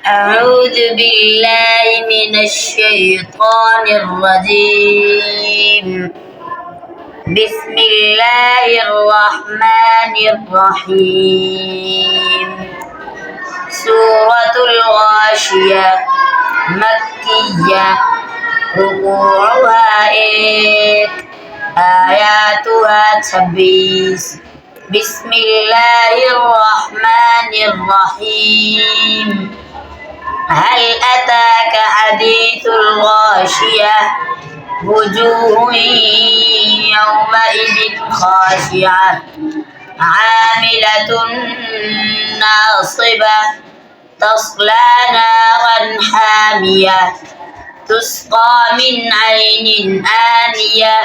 أعوذ بالله من الشيطان الرجيم. بسم الله الرحمن الرحيم. سورة الغاشية مكية. ركوعها 8 آياتها 26. بسم الله الرحمن الرحيم. هل أتاك حديث الغاشية وجوه يومئذ خاشعة عاملة ناصبة تصلى نارا حامية تسقى من عين آنية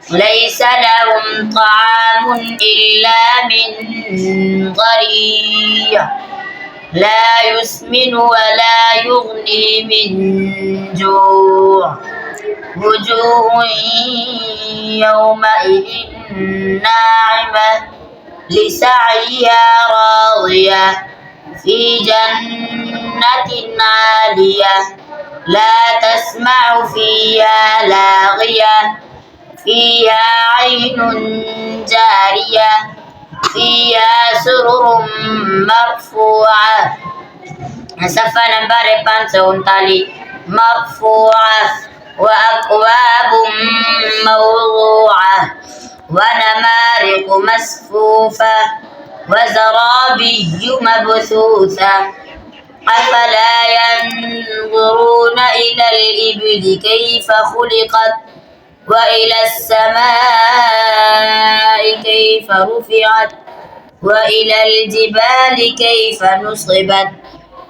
ليس لهم طعام إلا من ضريع لا يسمن ولا يغني من جوع وجوه يومئذ ناعمة لسعيها راضية في جنة عالية لا تسمع فيها لاغية فيها عين جارية فيها سرر مرفوعة. صفحة نمبر 539. مرفوعة وأكواب موضوعة ونمارق مسفوفة وزرابي مبثوثة. أفلا ينظرون إلى الإبل كيف خلقت وإلى السماء كيف رفعت وإلى الجبال كيف نصبت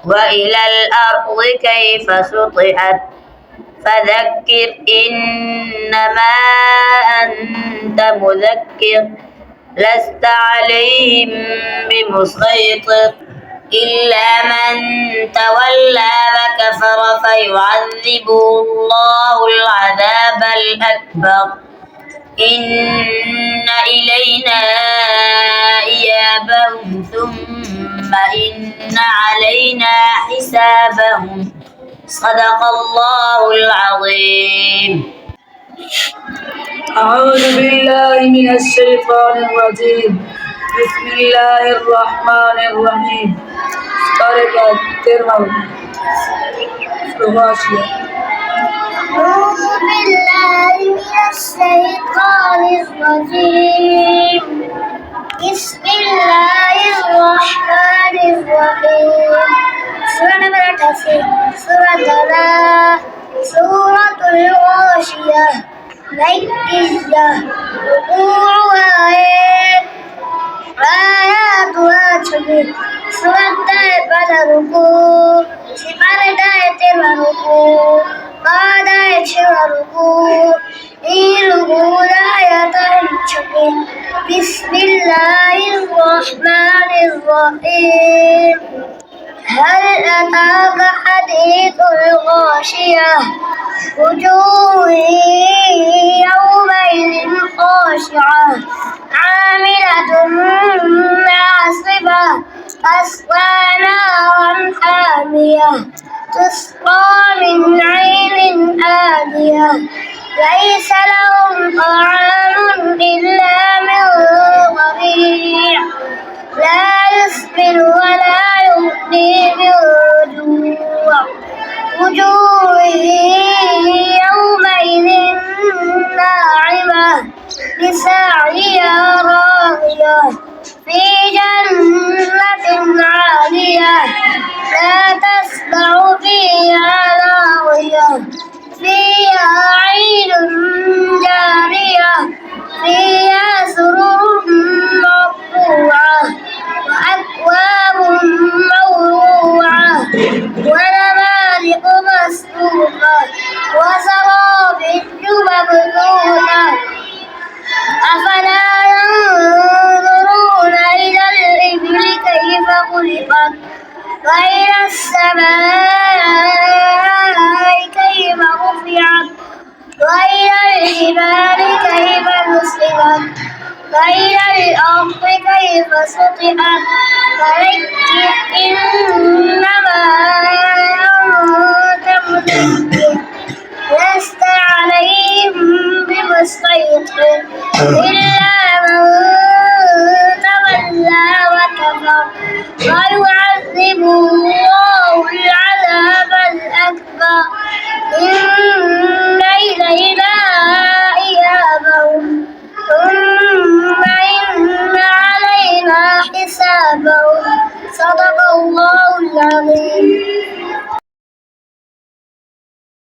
وإلى الأرض كيف سطحت. فذكر إنما أنت مذكر لست عليهم بمسيطر إلا من تولى وكفر فيعذبه الله العذاب الأكبر. إن إلينا إيابهم ثم إن علينا حسابهم. صدق الله العظيم. أعوذ بالله من الشيطان الرجيم. بسم الله الرحمن الرحيم. أعوذ بالله من الشيطان الرجيم. بسم الله الرحمن الرحيم. سورة نمبر 88. سورة الغاشية مكية. ركوعها 8 آياتها 26. سورة pada ruku, si pada terima ruku, pada terima ruku, di ruku ayat al-Jami. Bismillahirrahmanirrahim. هل أتاك حديث الغاشية وجوه يومئذ خاشعة عاملة ناصبة تصلى نارا حامية تسقى من عين آنية ليس لهم طعام إلا من ضريع لا يسمن ولا يغني من جوع وجوه يومئذ ناعمة لسعيها راضية في جنة عالية لا تسمع فيها لاغية فيها عين جارية فيها سرر مرفوعة وأكواب موضوعة ونمارق مسفوفة وزرابي مبثوثة. أفلا ينظرون إلى الإبل كيف خلقت وإلى السماء كيف رفعت وإلى الجبال كيف نصبت وإلى الأرض كيف سطحت. فذكر إنما نصره إلا